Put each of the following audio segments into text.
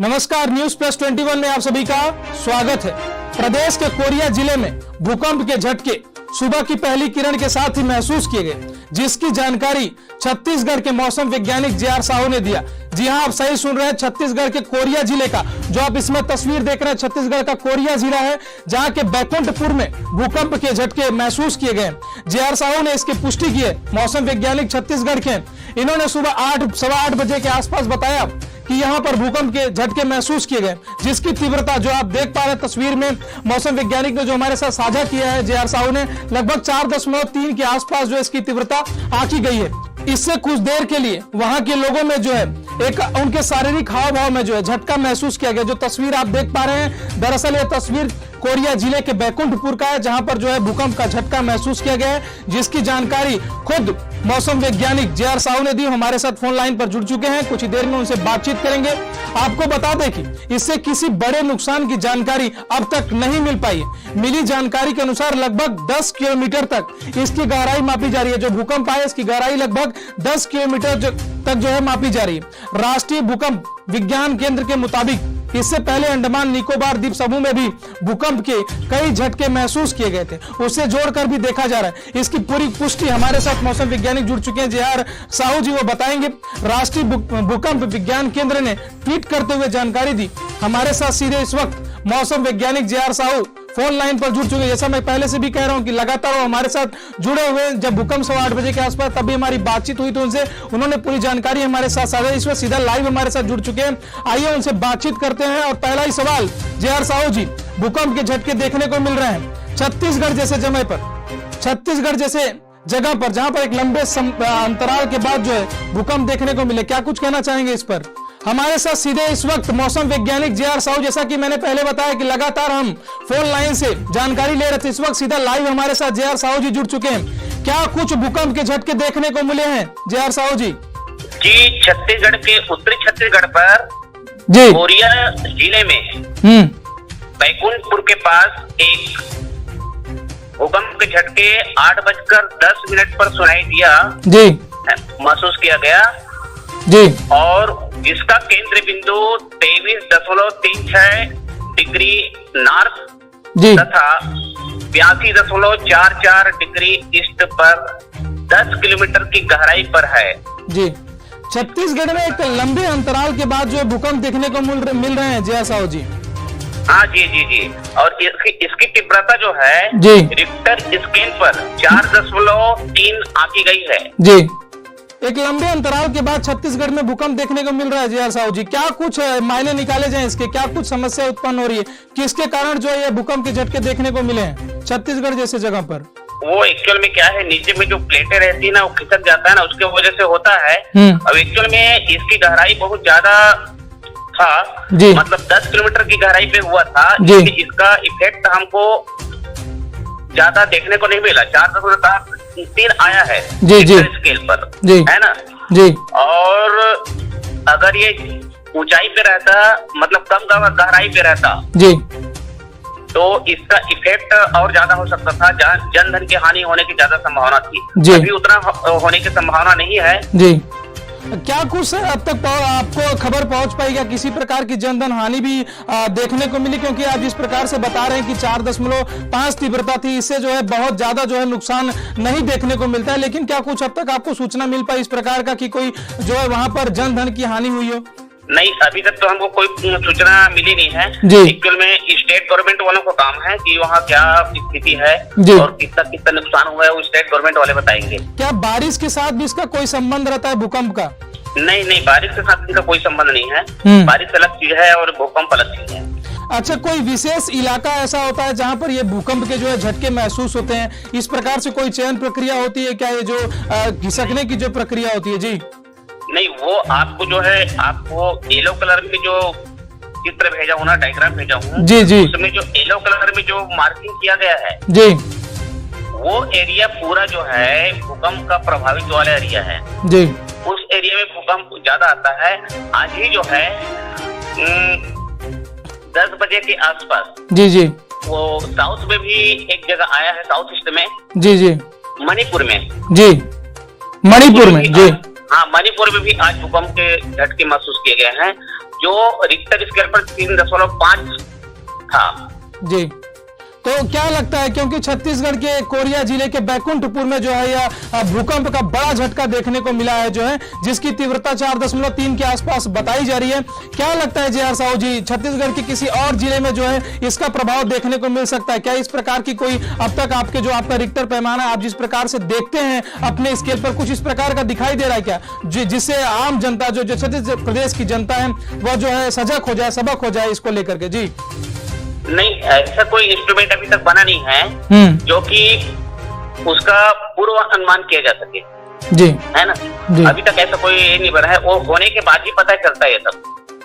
नमस्कार, news plus 21 में आप सभी का स्वागत है। प्रदेश के कोरिया जिले में भूकंप के झटके सुबह की पहली किरण के साथ ही महसूस किए गए, जिसकी जानकारी छत्तीसगढ़ के मौसम वैज्ञानिक जे.आर. साहू ने दिया। जी हां, आप सही सुन रहे हैं, छत्तीसगढ़ के कोरिया जिले का, जो आप इसमें तस्वीर देख रहे हैं, छत्तीसगढ़ का कोरिया जिला है, जहां के बैकुंठपुर में भूकंप के झटके महसूस किए गए। जे.आर. साहू ने इसकी पुष्टि की है। मौसम वैज्ञानिक छत्तीसगढ़ के, इन्होंने सुबह सवा आठ बजे के आसपास बताया कि यहां पर भूकंप के झटके महसूस किए गए, जिसकी तीव्रता जो आप देख पा रहे हैं तस्वीर में, मौसम वैज्ञानिक ने जो हमारे साथ साझा किया है जे.आर. साहू ने, लगभग 4.3 के आसपास जो इसकी तीव्रता आंकी गई है। इससे कुछ देर के लिए वहां के लोगों में जो है एक उनके शारीरिक हाव भाव में जो है झटका महसूस किया गया। जो तस्वीर आप देख पा रहे हैं, दरअसल यह तस्वीर कोरिया जिले के बैकुंठपुर का है, जहां पर जो है भूकंप का झटका महसूस किया गया है, जिसकी जानकारी खुद मौसम वैज्ञानिक जे.आर. साहू ने दी। हमारे साथ फोन लाइन पर जुड़ चुके हैं, कुछ ही देर में उनसे बातचीत करेंगे। आपको बता दें कि इससे किसी बड़े नुकसान की जानकारी अब तक नहीं मिल पाई है। मिली जानकारी के अनुसार लगभग 10 किलोमीटर तक इसकी गहराई मापी जा रही है। जो भूकंप आया, इसकी गहराई लगभग 10 किलोमीटर तक जो है मापी जा रही है। राष्ट्रीय भूकंप विज्ञान केंद्र के मुताबिक इससे पहले अंडमान निकोबार द्वीप समूह में भी भूकंप के कई झटके महसूस किए गए थे, उससे जोड़कर भी देखा जा रहा है। इसकी पूरी पुष्टि हमारे साथ मौसम वैज्ञानिक जुड़ चुके हैं, जे.आर. साहू जी, वो बताएंगे। राष्ट्रीय भूकंप विज्ञान केंद्र ने ट्वीट करते हुए जानकारी दी। हमारे साथ सीधे इस वक्त मौसम वैज्ञानिक जे.आर. साहू फोन लाइन पर जुड़ चुके हैं। जैसा मैं पहले से भी कह रहा हूं कि लगातार वो हमारे साथ जुड़े हुए। जब भूकंप सवा 8 बजे के आसपास तभी हमारी बातचीत हुई तो उनसे उन्होंने पूरी जानकारी हमारे साथ साझा। इस वक्त सीधा लाइव हमारे साथ जुड़ चुके हैं। आइए उनसे बातचीत करते हैं। और पहला ही सवाल, जे.आर. साहू जी, भूकंप के झटके देखने को मिल रहे हैं छत्तीसगढ़ जैसे जगह पर, जहां पर एक लंबे अंतराल के बाद जो है भूकंप देखने को मिले, क्या कुछ कहना चाहेंगे इस पर? हमारे साथ सीधे इस वक्त मौसम वैज्ञानिक जे.आर. साहू, जैसा कि मैंने पहले बताया कि लगातार हम फोन लाइन से जानकारी ले रहे थे, इस वक्त सीधा लाइव हमारे साथ जे.आर. साहू जी जुड़ चुके हैं। क्या कुछ भूकंप के झटके देखने को मिले हैं जे.आर. साहू जी? जी, छत्तीसगढ़ के उत्तरी छत्तीसगढ़ पर जी कोरिया जिले में बैकुंठपुर के पास एक भूकंप के झटके 8:10 पर सुनाई दिया, जी महसूस किया गया जी, और जिसका केंद्र बिंदु 23.36 डिग्री नॉर्थ जी तथा 82.44 डिग्री ईस्ट पर 10 किलोमीटर की गहराई पर है। जी, छत्तीसगढ़ में एक लंबे अंतराल के बाद जो है भूकंप देखने को मिल रहे हैं जे.आर. साहू जी। हाँ जी जी जी, और इसकी तीव्रता जो है जी रिक्टर स्केल पर 4.3 आंकी गई है। जी, एक लंबे अंतराल के बाद छत्तीसगढ़ में भूकंप देखने को मिल रहा है जे.आर. साहू जी। क्या कुछ मायने निकाले जाएं इसके? क्या कुछ समस्या उत्पन्न हो रही है? किसके कारण जो है ये भूकंप के झटके देखने को मिले हैं छत्तीसगढ़ जैसे जगह पर? वो एक्चुअल में क्या है, नीचे में जो प्लेटें रहती है ना, वो खिसक जाता है ना, उसके वजह से होता है। अब एक्चुअल में इसकी गहराई बहुत ज्यादा था, मतलब 10 किलोमीटर की गहराई पे हुआ था, इसका इफेक्ट हमको ज्यादा देखने को नहीं मिला। 4.3 आया है जी जी स्केल पर, है ना जी। और अगर ये ऊंचाई पे रहता, मतलब कम गहराई पे रहता जी, तो इसका इफेक्ट और ज्यादा हो सकता था। जन धन की हानि होने की ज्यादा संभावना थी। अभी उतना होने की संभावना नहीं है जी। क्या कुछ अब तक आपको खबर पहुंच पाएगा, किसी प्रकार की जनधन हानि भी देखने को मिली? क्योंकि आप जिस प्रकार से बता रहे हैं कि 4.5 तीव्रता थी, इससे जो है बहुत ज्यादा जो है नुकसान नहीं देखने को मिलता है, लेकिन क्या कुछ अब तक आपको सूचना मिल पाई इस प्रकार का कि कोई जो है वहां पर जनधन की हानि हुई हो? नहीं, अभी तक तो हमको कोई सूचना मिली नहीं है। एक्चुअल में स्टेट गवर्नमेंट वालों का काम है कि वहाँ क्या स्थिति है और कितना नुकसान हुआ है, वो स्टेट गवर्नमेंट वाले बताएंगे। क्या बारिश के साथ भी इसका कोई संबंध रहता है भूकंप का? नहीं नहीं, बारिश के साथ इनका कोई संबंध नहीं है। बारिश अलग चीज है और भूकंप अलग चीज है। अच्छा, कोई विशेष इलाका ऐसा होता है जहाँ पर ये भूकंप के जो है झटके महसूस होते हैं? इस प्रकार से कोई चयन प्रक्रिया होती है क्या, ये जो घिसकने की जो प्रक्रिया होती है? जी नहीं, वो आपको जो है, आपको येलो कलर में जो चित्र भेजा हूँ ना, डायग्राम भेजा हूँ जी जी, उसमें जो येलो कलर में जो मार्किंग किया गया है जी, वो एरिया पूरा जो है भूकंप का प्रभावित वाला एरिया है जी। उस एरिया में भूकंप ज्यादा आता है। आज ही जो है 10 बजे के आसपास जी जी, वो साउथ में भी एक जगह आया है, साउथ ईस्ट में जी जी, मणिपुर में जी, मणिपुर में जी, हाँ, मणिपुर में भी आज भूकंप के झटके महसूस किए गए हैं। जो रिक्टर स्केल पर 3.5 था। जी, तो क्या लगता है, क्योंकि छत्तीसगढ़ के कोरिया जिले के बैकुंठपुर में जो है यह भूकंप का बड़ा झटका देखने को मिला है, जो है जिसकी तीव्रता 4.3 के आसपास बताई जा रही है। क्या लगता है जे.आर. साहू जी, छत्तीसगढ़ के किसी और जिले में जो है इसका प्रभाव देखने को मिल सकता है? क्या इस प्रकार की कोई अब तक आपके जो आपका रिक्टर पैमाना आप जिस प्रकार से देखते हैं अपने स्केल पर, कुछ इस प्रकार का दिखाई दे रहा है क्या, जिससे आम जनता जो छत्तीसगढ़ प्रदेश की जनता है वह जो है सजग हो जाए, सबक हो जाए इसको लेकर के? जी नहीं, ऐसा कोई इंस्ट्रूमेंट अभी तक बना नहीं है जो कि उसका पूर्व अनुमान किया जा सके। जी, है ना जी। अभी तक ऐसा कोई नहीं बना है, वो होने के बाद ही पता चलता है ये सब।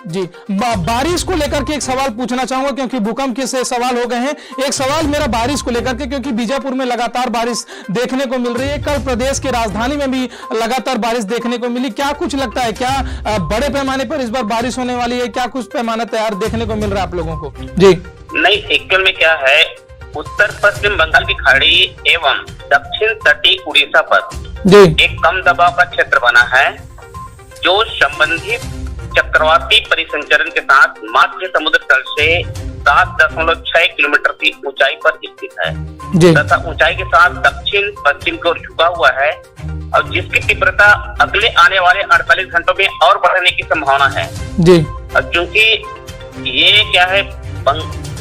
जी, बारिश को लेकर के एक सवाल पूछना चाहूंगा, क्योंकि भूकंप के से सवाल हो गए हैं। एक सवाल मेरा बारिश को लेकर के, क्योंकि बीजापुर में लगातार बारिश देखने को मिल रही है, कल प्रदेश की राजधानी में भी लगातार बारिश देखने को मिली। क्या कुछ लगता है, क्या बड़े पैमाने पर इस बार बारिश होने वाली है? क्या कुछ पैमाना तैयार देखने को मिल रहा है आप लोगों को? जी नहीं, एक्चुअल में क्या है, उत्तर पश्चिम बंगाल की खाड़ी एवं दक्षिण तटीय उड़ीसा पर जी एक कम दबाव का क्षेत्र बना है, जो संबंधित चक्रवाती परिसंचरण के साथ मध्य समुद्र तल से 7.6 किलोमीटर की ऊंचाई पर स्थित है तथा ऊंचाई के साथ दक्षिण पश्चिम की ओर झुका हुआ है, और जिसकी तीव्रता अगले आने वाले 48 घंटों में और बढ़ने की संभावना है जी। और क्योंकि ये क्या है,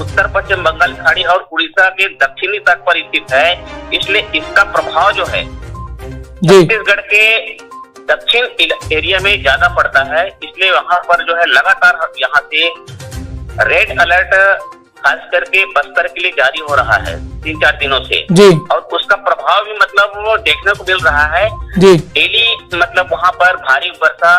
उत्तर पश्चिम बंगाल खाड़ी और उड़ीसा के दक्षिणी तट पर स्थित है, इसलिए इसका प्रभाव जो है छत्तीसगढ़ के दक्षिण एरिया में ज्यादा पड़ता है। इसलिए वहां पर जो है लगातार यहाँ से रेड अलर्ट खास करके बस्तर के लिए जारी हो रहा है 3-4 दिनों से जी। और उसका प्रभाव भी मतलब वो देखने को मिल रहा है जी। डेली मतलब वहां पर भारी वर्षा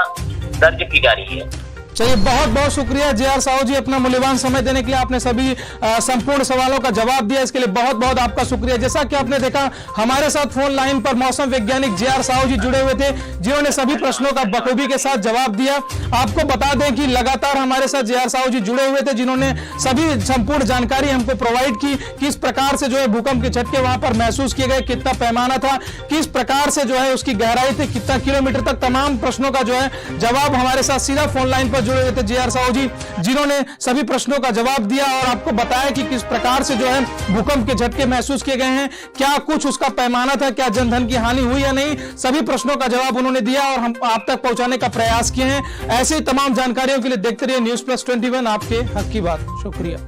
दर्ज की जा रही है। चलिए, बहुत बहुत शुक्रिया जे.आर. साहू जी, अपना मूल्यवान समय देने के लिए। आपने सभी संपूर्ण सवालों का जवाब दिया, इसके लिए बहुत बहुत आपका शुक्रिया। जैसा कि आपने देखा, हमारे साथ फोन लाइन पर मौसम वैज्ञानिक जे.आर. साहू जी जुड़े हुए थे, जिन्होंने सभी प्रश्नों का बखूबी के साथ जवाब दिया। आपको बता दें कि लगातार हमारे साथ जे.आर. साहू जी जुड़े हुए थे, जिन्होंने सभी संपूर्ण जानकारी हमको प्रोवाइड की, किस प्रकार से जो है भूकंप के झटके वहां पर महसूस किए गए, कितना पैमाना था, किस प्रकार से जो है उसकी गहराई थी, कितना किलोमीटर तक, तमाम प्रश्नों का जो है जवाब हमारे साथ सीधा फोन लाइन पर जुड़े हुए थे जे.आर. साहू जी, जिन्होंने सभी प्रश्नों का जवाब दिया और आपको बताया कि किस प्रकार से जो है भूकंप के झटके महसूस किए गए हैं, क्या कुछ उसका पैमाना था, क्या जनधन की हानि हुई या नहीं, सभी प्रश्नों का जवाब उन्होंने दिया और हम आप तक पहुंचाने का प्रयास किए हैं। ऐसे ही तमाम जानकारियों के लिए देखते रहिए News+21, आपके हक की बात। शुक्रिया।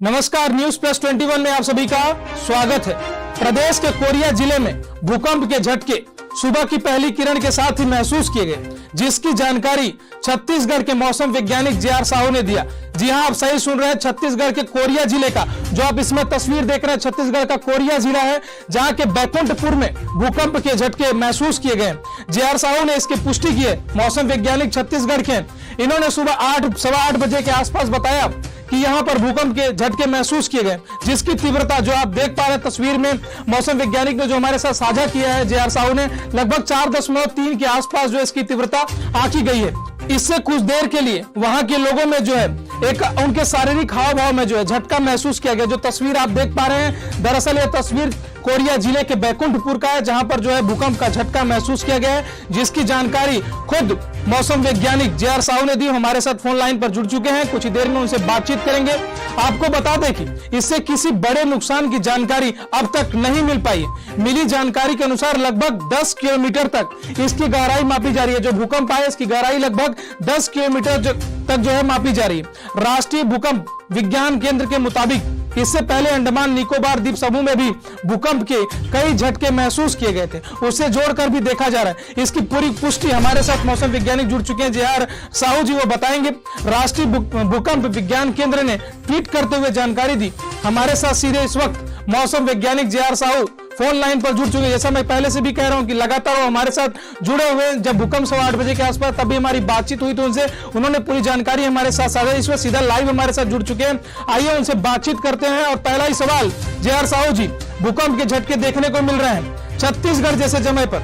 नमस्कार, News+21 में आप सभी का स्वागत है। प्रदेश के कोरिया जिले में भूकंप के झटके सुबह की पहली किरण के साथ ही महसूस किए गए, जिसकी जानकारी छत्तीसगढ़ के मौसम वैज्ञानिक जे.आर. साहू ने दिया। जी हां, आप सही सुन रहे हैं, छत्तीसगढ़ के कोरिया जिले का, जो आप इसमें तस्वीर देख रहे हैं, छत्तीसगढ़ का कोरिया जिला है, जहां के बैकुंठपुर में भूकंप के झटके महसूस किए गए। जे.आर. साहू ने इसकी पुष्टि की है, मौसम वैज्ञानिक छत्तीसगढ़ के। इन्होंने सुबह 8-8:15 बजे के आसपास बताया कि यहां पर भूकंप के झटके महसूस किए गए, जिसकी तीव्रता जो आप देख पा रहे हैं तस्वीर में, मौसम वैज्ञानिक ने जो हमारे साथ साझा किया है जे.आर. साहू ने, लगभग 4.3 के आसपास जो इसकी तीव्रता आंकी गई है। इससे कुछ देर के लिए वहां के लोगों में जो है एक उनके शारीरिक हाव भाव में जो है झटका महसूस किया गया। जो तस्वीर आप देख पा रहे हैं, दरअसल यह तस्वीर कोरिया जिले के बैकुंठपुर का है, जहां पर जो है भूकंप का झटका महसूस किया गया है, जिसकी जानकारी खुद मौसम वैज्ञानिक जे.आर. साहू ने दी। हमारे साथ फोन लाइन पर जुड़ चुके हैं, कुछ ही देर में उनसे बातचीत करेंगे। आपको बता दें कि इससे किसी बड़े नुकसान की जानकारी अब तक नहीं मिल पाई है। मिली जानकारी के अनुसार लगभग 10 किलोमीटर तक इसकी गहराई मापी जा रही है। जो भूकंप आया, इसकी गहराई लगभग 10 किलोमीटर तक जो है मापी जा रही है। राष्ट्रीय भूकंप विज्ञान केंद्र के मुताबिक इससे पहले अंडमान निकोबार द्वीप समूह में भी भूकंप के कई झटके महसूस किए गए थे, उससे जोड़कर भी देखा जा रहा है। इसकी पूरी पुष्टि हमारे साथ मौसम वैज्ञानिक जुड़ चुके हैं जे.आर. साहू जी, वो बताएंगे। राष्ट्रीय भूकंप विज्ञान केंद्र ने ट्वीट करते हुए जानकारी दी। हमारे साथ सीधे इस वक्त मौसम वैज्ञानिक जे.आर. साहू फोन लाइन पर जुड़ चुके हैं। जैसा मैं पहले से भी कह रहा हूं कि लगातार वो हमारे साथ जुड़े हुए। जब भूकंप 8:15 बजे के आसपास तभी हमारी बातचीत हुई तो उनसे उन्होंने पूरी जानकारी हमारे साथ साझा। इस वक्त सीधा लाइव हमारे साथ जुड़ चुके हैं। आइए उनसे बातचीत करते हैं। और पहला ही सवाल, जे.आर. साहू जी, भूकंप के झटके देखने को मिल रहे हैं छत्तीसगढ़ जैसे जगह पर,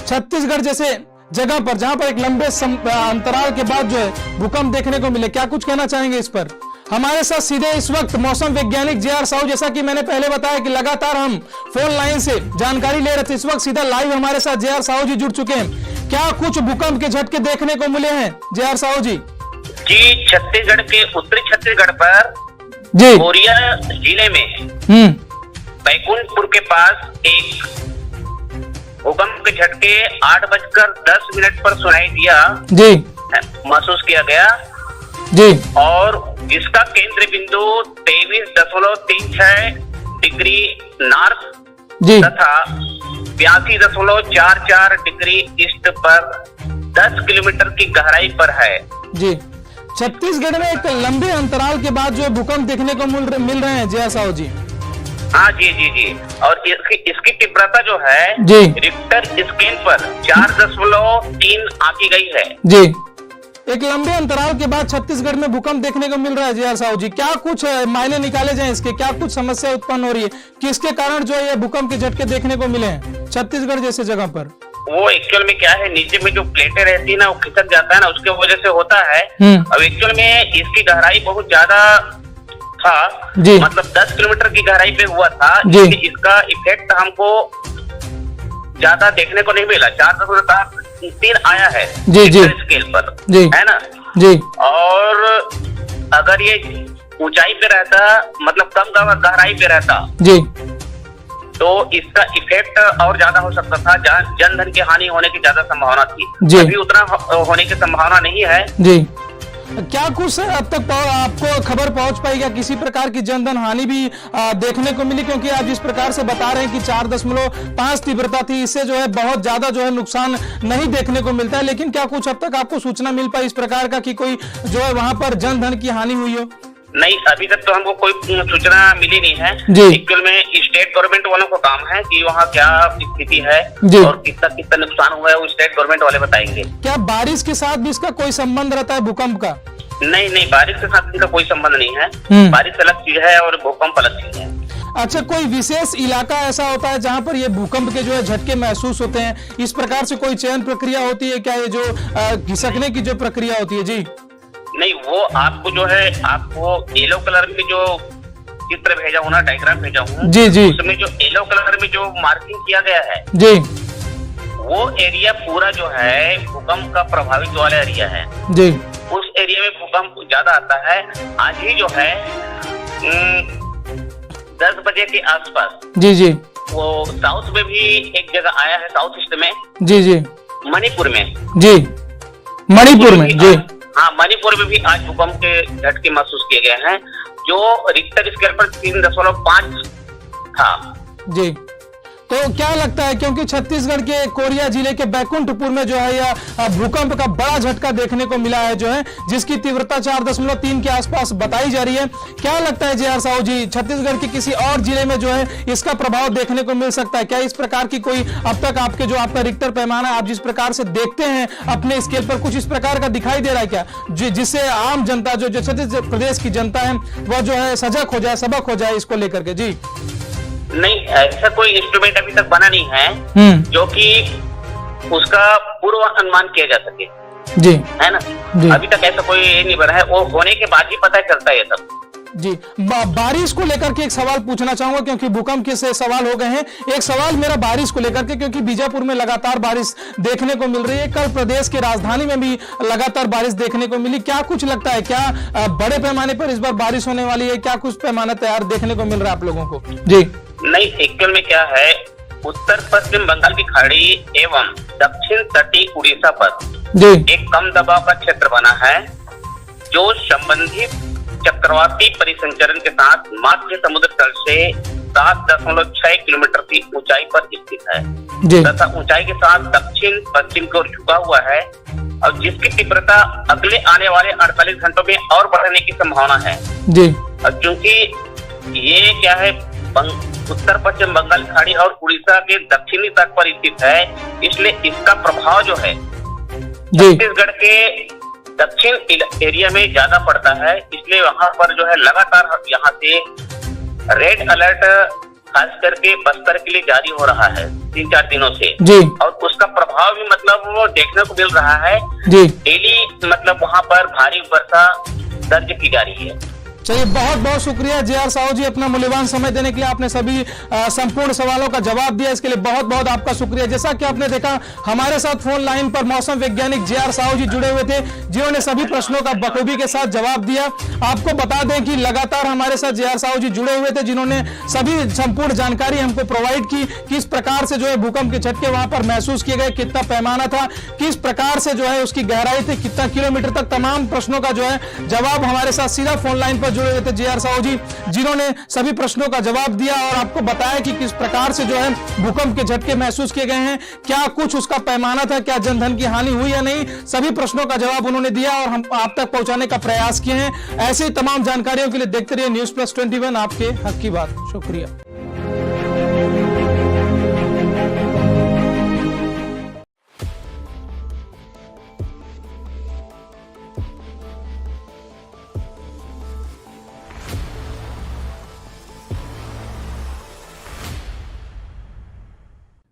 छत्तीसगढ़ जैसे जगह पर, जहां पर एक लंबे अंतराल के बाद जो है भूकंप देखने को मिले, क्या कुछ कहना चाहेंगे इस पर? हमारे साथ सीधे इस वक्त मौसम वैज्ञानिक जे.आर. साहू, जैसा कि मैंने पहले बताया कि लगातार हम फोन लाइन से जानकारी ले रहे थे, इस वक्त सीधा लाइव हमारे साथ जे.आर. साहू जी जुड़ चुके हैं। क्या कुछ भूकंप के झटके देखने को मिले हैं जे.आर. साहू जी? जी, छत्तीसगढ़ के उत्तरी छत्तीसगढ़ पर जी कोरिया जिले में बैकुंठपुर के पास एक भूकंप के झटके 8:10 पर सुनाई दिया, जी महसूस किया गया जी, और जिसका केंद्र बिंदु 23.36 डिग्री नॉर्थ जी तथा 82.44 डिग्री ईस्ट पर 10 किलोमीटर की गहराई पर है। जी, छत्तीसगढ़ में एक लंबे अंतराल के बाद जो है भूकंप देखने को मिल रहे हैं जे.आर. साहू जी। हाँ जी जी जी, और इसकी तीव्रता जो है जी रिक्टर स्केल पर 4.3 आंकी गई है। जी, एक लंबे अंतराल के बाद छत्तीसगढ़ में भूकंप देखने को मिल रहा है जे.आर. साहू जी। क्या कुछ मायने निकाले जाएं इसके, क्या कुछ समस्या उत्पन्न हो रही है, किसके कारण जो है ये भूकंप के झटके देखने को मिले हैं छत्तीसगढ़ जैसे जगह पर? वो एक्चुअल में क्या है, नीचे में जो प्लेटें रहती है ना, वो खिसक जाता है ना, उसके वजह से होता है। अब एक्चुअल में इसकी गहराई बहुत ज्यादा था जी, मतलब 10 किलोमीटर की गहराई पे हुआ था जी। इसका इफेक्ट हमको ज्यादा देखने को नहीं मिला, 4.3 आया है जी जी स्केल पर जी, है ना जी। और अगर ये ऊंचाई पे रहता, मतलब कम गहराई पे रहता जी, तो इसका इफेक्ट और ज्यादा हो सकता था, जन धन की हानि होने की ज्यादा संभावना थी जी। अभी उतना होने की संभावना नहीं है जी। क्या कुछ अब तक आपको खबर पहुंच पाई, क्या किसी प्रकार की जनधन हानि भी देखने को मिली? क्योंकि आप जिस प्रकार से बता रहे हैं कि 4.5 तीव्रता थी, इससे जो है बहुत ज्यादा जो है नुकसान नहीं देखने को मिलता है, लेकिन क्या कुछ अब तक आपको सूचना मिल पाई इस प्रकार का कि कोई जो है वहां पर जनधन की हानि हुई हो? नहीं, अभी तक तो हमको कोई सूचना मिली नहीं है। एक्चुअल में स्टेट गवर्नमेंट वालों को काम है कि वहाँ क्या स्थिति है और कितना नुकसान हुआ है, वो स्टेट गवर्नमेंट वाले बताएंगे। क्या बारिश के साथ भी इसका कोई संबंध रहता है भूकंप का? नहीं नहीं, बारिश के साथ इनका कोई संबंध नहीं है। बारिश अलग चीज है और भूकंप अलग चीज है। अच्छा, कोई विशेष इलाका ऐसा होता है जहाँ पर ये भूकंप के जो है झटके महसूस होते हैं? इस प्रकार से कोई चयन प्रक्रिया होती है क्या, ये जो खिसकने की जो प्रक्रिया होती है? जी नहीं, वो आपको जो है, आपको येलो कलर में जो चित्र भेजा हूँ ना, डायग्राम भेजा हूँ जी जी, उसमें जो येलो कलर में जो मार्किंग किया गया है जी, वो एरिया पूरा जो है भूकंप का प्रभावित वाला एरिया है जी। उस एरिया में भूकंप ज्यादा आता है। आज ही जो है 10 बजे के आसपास जी जी, वो साउथ में भी एक जगह आया है, साउथ ईस्ट में जी जी, मणिपुर में जी, मणिपुर में जी, हाँ मणिपुर में भी आज भूकंप के झटके महसूस किए गए हैं, जो रिक्टर स्केल पर 3.5 था जी। तो क्या लगता है, क्योंकि छत्तीसगढ़ के कोरिया जिले के बैकुंठपुर में जो है यह भूकंप का बड़ा झटका देखने को मिला है, जो है जिसकी तीव्रता 4.3 के आसपास बताई जा रही है, क्या लगता है जे.आर. साहू जी, छत्तीसगढ़ के किसी और जिले में जो है इसका प्रभाव देखने को मिल सकता है क्या? इस प्रकार की कोई अब तक आपके जो आपका रिक्टर पैमाना आप जिस प्रकार से देखते हैं अपने स्केल पर, कुछ इस प्रकार का दिखाई दे रहा है क्या, जिससे आम जनता जो छत्तीसगढ़ प्रदेश की जनता है वह जो है सजग हो जाए, सबक हो जाए इसको लेकर के? जी नहीं, ऐसा कोई इंस्ट्रूमेंट अभी तक बना नहीं है जो कि उसका पूर्व अनुमान किया जा सके जी, है ना जी। अभी तक ऐसा कोई नहीं बना है, वो होने के बाद ही पता चलता है ये सब जी। बारिश को लेकर के एक सवाल पूछना चाहूंगा, क्योंकि भूकंप के से सवाल हो गए हैं। एक सवाल मेरा बारिश को लेकर के, क्योंकि बीजापुर में लगातार बारिश देखने को मिल रही है, कल प्रदेश की राजधानी में भी लगातार बारिश देखने को मिली। क्या कुछ लगता है, क्या बड़े पैमाने पर इस बार बारिश होने वाली है? क्या कुछ पैमाना तैयार देखने को मिल रहा है आप लोगों को? जी नहीं, एक्चुअल में क्या है, उत्तर पश्चिम बंगाल की खाड़ी एवं दक्षिण तटीय उड़ीसा पर जी एक कम दबाव का क्षेत्र बना है, जो संबंधित चक्रवाती परिसंचरण के साथ मध्य समुद्र तल से 7.6 किलोमीटर की ऊंचाई पर स्थित है तथा ऊंचाई के साथ दक्षिण पश्चिम की ओर झुका हुआ है, और जिसकी तीव्रता अगले आने वाले 48 घंटों में और बढ़ने की संभावना है जी। और क्योंकि ये क्या है, उत्तर पश्चिम बंगाल खाड़ी और उड़ीसा के दक्षिणी तट पर स्थित है, इसलिए इसका प्रभाव जो है छत्तीसगढ़ के दक्षिण एरिया में ज्यादा पड़ता है, इसलिए वहां पर जो है लगातार यहाँ से रेड अलर्ट खास करके बस्तर के लिए जारी हो रहा है। 3-4 दिनों से जी। और उसका प्रभाव भी मतलब वो देखने को मिल रहा है जी। डेली, मतलब वहाँ पर भारी वर्षा दर्ज की जा रही है। चलिए, बहुत बहुत शुक्रिया जे.आर. साहू जी, अपना मूल्यवान समय देने के लिए। आपने सभी संपूर्ण सवालों का जवाब दिया, इसके लिए बहुत बहुत आपका शुक्रिया। जैसा कि आपने देखा, हमारे साथ फोन लाइन पर मौसम वैज्ञानिक जे.आर. साहू जी जुड़े हुए थे, जिन्होंने सभी प्रश्नों का बखूबी के साथ जवाब दिया। आपको बता दें कि लगातार हमारे साथ जे.आर. साहू जी जुड़े हुए थे, जिन्होंने सभी संपूर्ण जानकारी हमको प्रोवाइड की, किस प्रकार से जो है भूकंप के झटके वहां पर महसूस किए गए, कितना पैमाना था, किस प्रकार से जो है उसकी गहराई थी, कितना किलोमीटर तक, तमाम प्रश्नों का जो है जवाब हमारे साथ सीधा फोन लाइन पर जुड़े हुए थे जे.आर. साहू जी, जिन्होंने सभी प्रश्नों का जवाब दिया और आपको बताया कि किस प्रकार से जो है भूकंप के झटके महसूस किए गए हैं, क्या कुछ उसका पैमाना था, क्या जनधन की हानि हुई या नहीं। सभी प्रश्नों का जवाब उन्होंने दिया और हम आप तक पहुंचाने का प्रयास किए हैं। ऐसे ही तमाम जानकारियों के लिए देखते रहिए News+21, आपके हक की बात। शुक्रिया।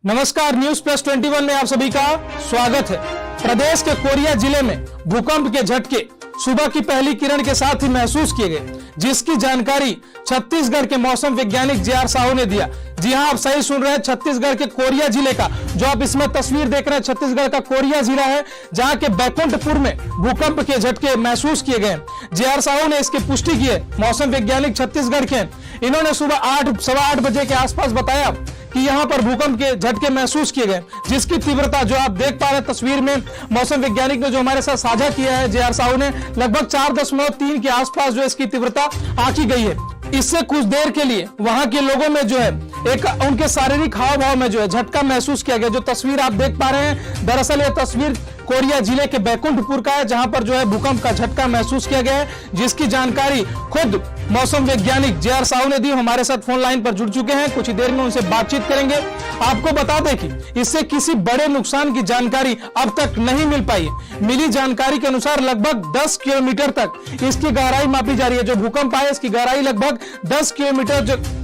नमस्कार, News+21 में आप सभी का स्वागत है। प्रदेश के कोरिया जिले में भूकंप के झटके सुबह की पहली किरण के साथ ही महसूस किए गए, जिसकी जानकारी छत्तीसगढ़ के मौसम वैज्ञानिक जे.आर. साहू ने दिया। जी हां, आप सही सुन रहे हैं, छत्तीसगढ़ के कोरिया जिले का, जो आप इसमें तस्वीर देख रहे हैं, छत्तीसगढ़ का कोरिया जिला है, जहां के बैकुंठपुर में भूकंप के झटके महसूस किए गए। जे.आर. साहू ने इसकी पुष्टि की है, मौसम वैज्ञानिक छत्तीसगढ़ के। इन्होंने सुबह 8-8:15 बजे के आसपास बताया कि यहां पर भूकंप के झटके महसूस किए गए, जिसकी तीव्रता जो आप देख पा रहे हैं तस्वीर में, मौसम वैज्ञानिक ने जो हमारे साथ साझा किया है जे.आर. साहू ने, लगभग 4.3 के आसपास जो इसकी तीव्रता आंकी गई है। इससे कुछ देर के लिए वहां के लोगों में जो है एक उनके शारीरिक हाव भाव में जो है झटका महसूस किया गया। जो तस्वीर आप देख पा रहे हैं, दरअसल यह तस्वीर कोरिया जिले के बैकुंठपुर का है, जहां पर जो है भूकंप का झटका महसूस किया गया है, जिसकी जानकारी खुद मौसम वैज्ञानिक जे.आर. साहू ने दी। हमारे साथ फोन लाइन पर जुड़ चुके हैं, कुछ ही देर में उनसे बातचीत करेंगे। आपको बता दें कि इससे किसी बड़े नुकसान की जानकारी अब तक नहीं मिल पाई है। मिली जानकारी के अनुसार लगभग 10 किलोमीटर तक इसकी गहराई मापी जा रही है। जो भूकंप आया, इसकी गहराई लगभग 10 किलोमीटर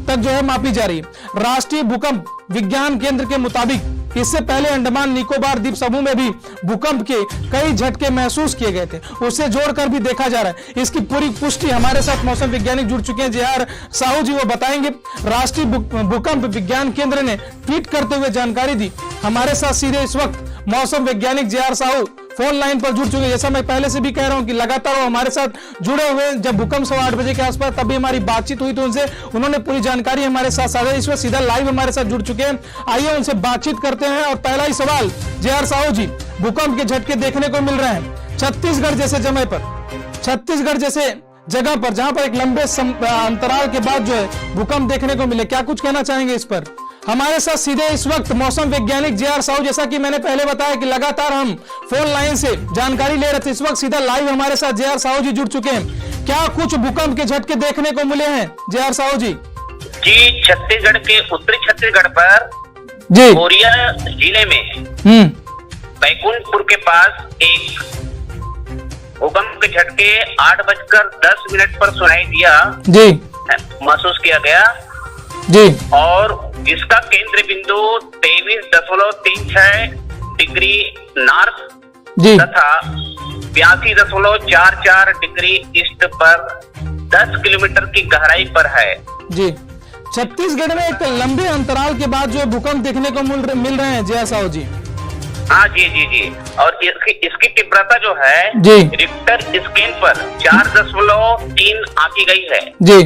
तक जो है मापी जा रही है। राष्ट्रीय भूकंप विज्ञान केंद्र के मुताबिक इससे पहले अंडमान निकोबार द्वीप समूह में भी भूकंप के कई झटके महसूस किए गए थे, उसे जोड़कर भी देखा जा रहा है। इसकी पूरी पुष्टि हमारे साथ मौसम वैज्ञानिक जुड़ चुके हैं जे.आर. साहू जी, वो बताएंगे। राष्ट्रीय भूकंप विज्ञान केंद्र ने ट्वीट करते हुए जानकारी दी। हमारे साथ सीधे इस वक्त मौसम वैज्ञानिक जे.आर. साहू फोन लाइन पर जुड़ चुके हैं। जैसा मैं पहले से भी कह रहा हूं कि लगातार वो हमारे साथ जुड़े हुए। जब भूकंप 8:15 बजे के आसपास तभी हमारी बातचीत हुई तो उनसे उन्होंने पूरी जानकारी हमारे साथ साझा। इस वक्त सीधा लाइव हमारे साथ जुड़ चुके हैं। आइए उनसे बातचीत करते हैं। और पहला ही सवाल, जे.आर. साहू जी, भूकंप के झटके देखने को मिल रहे हैं छत्तीसगढ़ जैसे जगह पर, जहां पर एक लंबे अंतराल के बाद जो है भूकंप देखने को मिले, क्या कुछ कहना चाहेंगे इस पर? हमारे साथ सीधे इस वक्त मौसम वैज्ञानिक जे.आर. साहू, जैसा कि मैंने पहले बताया कि लगातार हम फोन लाइन से जानकारी ले रहे थे, इस वक्त सीधा लाइव हमारे साथ जे.आर. साहू जी जुड़ चुके हैं। क्या कुछ भूकंप के झटके देखने को मिले हैं जे.आर. साहू जी? जी, छत्तीसगढ़ के उत्तरी छत्तीसगढ़ पर जी कोरिया जिले में बैकुंठपुर के पास एक भूकंप के झटके 8:10 पर सुनाई दिया जी, महसूस किया गया जी, और जिसका केंद्र बिंदु 23.36 डिग्री नॉर्थ जी तथा 82.44 डिग्री ईस्ट पर 10 किलोमीटर की गहराई पर है। जी, छत्तीसगढ़ में एक लंबे अंतराल के बाद जो भूकंप देखने को मिल रहे हैं जे.आर. साहू जी। हाँ जी जी जी, और इसकी तीव्रता जो है जी रिक्टर स्केल पर 4.3 आंकी गई है। जी,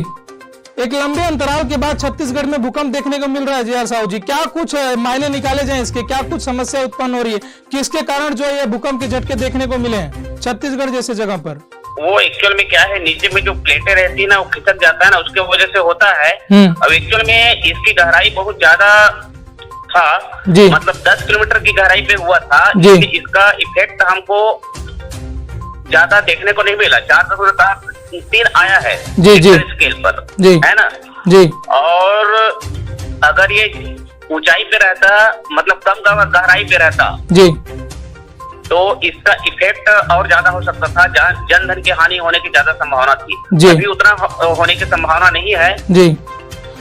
एक लंबे अंतराल के बाद छत्तीसगढ़ में भूकंप देखने को मिल रहा है जे.आर. साहू जी। क्या कुछ मायने निकाले जाएं इसके, क्या कुछ समस्या उत्पन्न हो रही है, किसके कारण जो है ये भूकंप के झटके देखने को मिले हैं छत्तीसगढ़ जैसे जगह पर? वो एक्चुअल में क्या है, नीचे में जो प्लेटें रहती है ना, वो खिसक जाता है ना, उसके वजह से होता है। अब एक्चुअल में इसकी गहराई बहुत ज्यादा था, मतलब 10 किलोमीटर की गहराई पे हुआ था। इसका इफेक्ट हमको ज्यादा देखने को नहीं मिला। 4.3 आया है जी जी स्केल पर, है ना जी। और अगर ये ऊंचाई पे रहता, मतलब कम गहराई पे रहता जी, तो इसका इफेक्ट और ज्यादा हो सकता था। जनधन की हानि होने की ज्यादा संभावना थी। अभी उतना होने की संभावना नहीं है जी।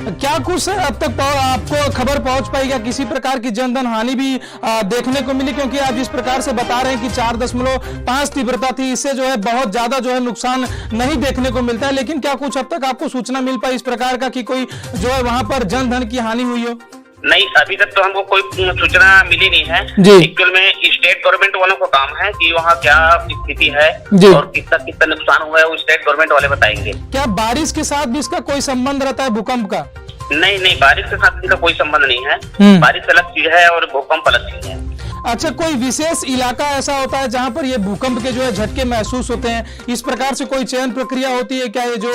क्या कुछ अब तक आपको खबर पहुंच पाई, क्या किसी प्रकार की जनधन हानि भी देखने को मिली? क्योंकि आप जिस प्रकार से बता रहे हैं कि 4.5 तीव्रता थी, इससे जो है बहुत ज्यादा जो है नुकसान नहीं देखने को मिलता है, लेकिन क्या कुछ अब तक आपको सूचना मिल पाई इस प्रकार का कि कोई जो है वहां पर जनधन की हानि हुई हो? नहीं, अभी तक तो हमको कोई सूचना मिली नहीं है। एक्चुअल में स्टेट गवर्नमेंट वालों को काम है कि वहाँ क्या स्थिति है और कितना कितना नुकसान हुआ है, वो स्टेट गवर्नमेंट वाले बताएंगे। क्या बारिश के साथ भी इसका कोई संबंध रहता है भूकंप का? नहीं, बारिश के साथ इसका कोई संबंध नहीं है। बारिश अलग चीज है और भूकंप अलग चीज है। अच्छा, कोई विशेष इलाका ऐसा होता है जहां पर ये भूकंप के जो है झटके महसूस होते हैं? इस प्रकार से कोई चयन प्रक्रिया होती है क्या, ये जो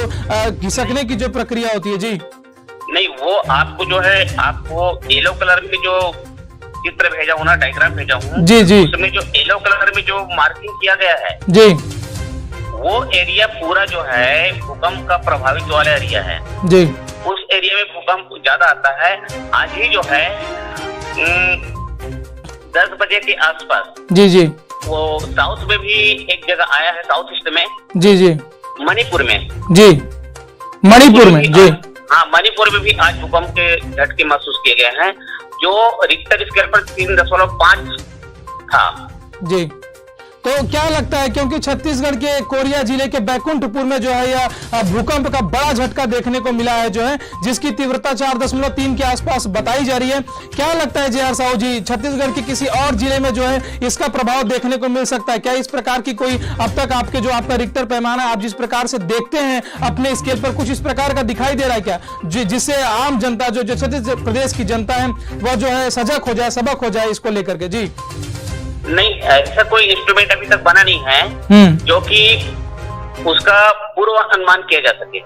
घिसकने की जो प्रक्रिया होती है? जी नहीं, वो आपको जो है, आपको येलो कलर में जो चित्र भेजा हूँ ना, डायग्राम भेजा हूँ, जी जी, उसमें जो येलो कलर में जो मार्किंग किया गया है जी, वो एरिया पूरा जो है भूकंप का प्रभावित वाला एरिया है जी। उस एरिया में भूकंप ज्यादा आता है। आज ही जो है 10 बजे के आसपास, जी जी, वो साउथ में भी एक जगह आया है, साउथ ईस्ट में, जी जी, मणिपुर में, जी मणिपुर में, जी हाँ, मणिपुर में भी आज भूकंप के झटके महसूस किए गए हैं, जो रिक्टर स्केल पर 3.5 था। जी, तो क्या लगता है, क्योंकि छत्तीसगढ़ के कोरिया जिले के बैकुंठपुर में जो है यह भूकंप का बड़ा झटका देखने को मिला है, जो है जिसकी तीव्रता 4.3 के आसपास बताई जा रही है, क्या लगता है जे.आर. साहू जी, छत्तीसगढ़ के किसी और जिले में जो है इसका प्रभाव देखने को मिल सकता है क्या? इस प्रकार की कोई अब तक आपके जो आपका रिक्टर पैमाना आप जिस प्रकार से देखते हैं अपने स्केल पर, कुछ इस प्रकार का दिखाई दे रहा है क्या, जिससे आम जनता जो छत्तीसगढ़ प्रदेश की जनता है वह जो है सजग हो जाए, सबक हो जाए इसको लेकर के? जी नहीं, ऐसा कोई इंस्ट्रूमेंट अभी तक बना नहीं है जो कि उसका पूर्व अनुमान किया जा सके,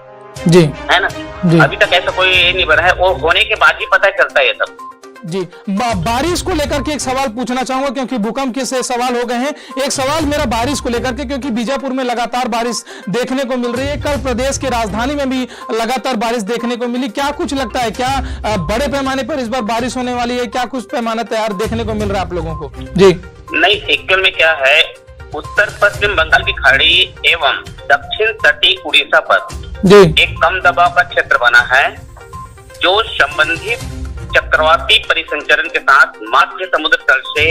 जी है ना जी। अभी तक ऐसा कोई नहीं बना है, वो होने के बाद ही पता चलता है ये सब। जी, बारिश को लेकर के एक सवाल पूछना चाहूंगा, क्योंकि भूकंप के से सवाल हो गए हैं। एक सवाल मेरा बारिश को लेकर के, क्योंकि बीजापुर में लगातार बारिश देखने को मिल रही है, कल प्रदेश के राजधानी में भी लगातार बारिश देखने को मिली। क्या कुछ लगता है, क्या बड़े पैमाने पर इस बार बारिश होने वाली है? क्या कुछ पैमाना तैयार देखने को मिल रहा है आप लोगों को? जी नहीं, एक्चुअल में क्या है, उत्तर पश्चिम बंगाल की खाड़ी एवं दक्षिण तटीय उड़ीसा पर जी एक कम दबाव का क्षेत्र बना है, जो संबंधित चक्रवाती परिसंचरण के साथ मध्य समुद्र तल से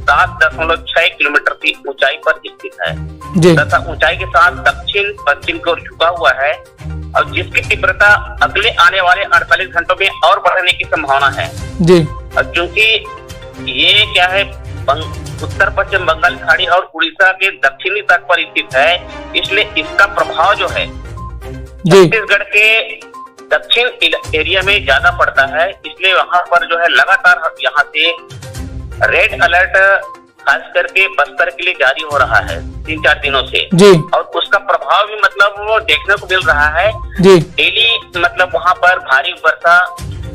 7.6 किलोमीटर की ऊंचाई पर स्थित है तथा ऊंचाई के साथ दक्षिण पश्चिम की ओर झुका हुआ है, और जिसकी तीव्रता अगले आने वाले 48 घंटों में और बढ़ने की संभावना है जी। और क्योंकि ये क्या है, उत्तर पश्चिम बंगाल खाड़ी और उड़ीसा के दक्षिणी तट पर स्थित है, इसलिए इसका प्रभाव जो है छत्तीसगढ़ के दक्षिण एरिया में ज्यादा पड़ता है, इसलिए वहां पर जो है लगातार यहाँ से रेड अलर्ट खास करके बस्तर के लिए जारी हो रहा है 3-4 दिनों से जी। और उसका प्रभाव भी मतलब वो देखने को मिल रहा है जी। डेली मतलब वहां पर भारी वर्षा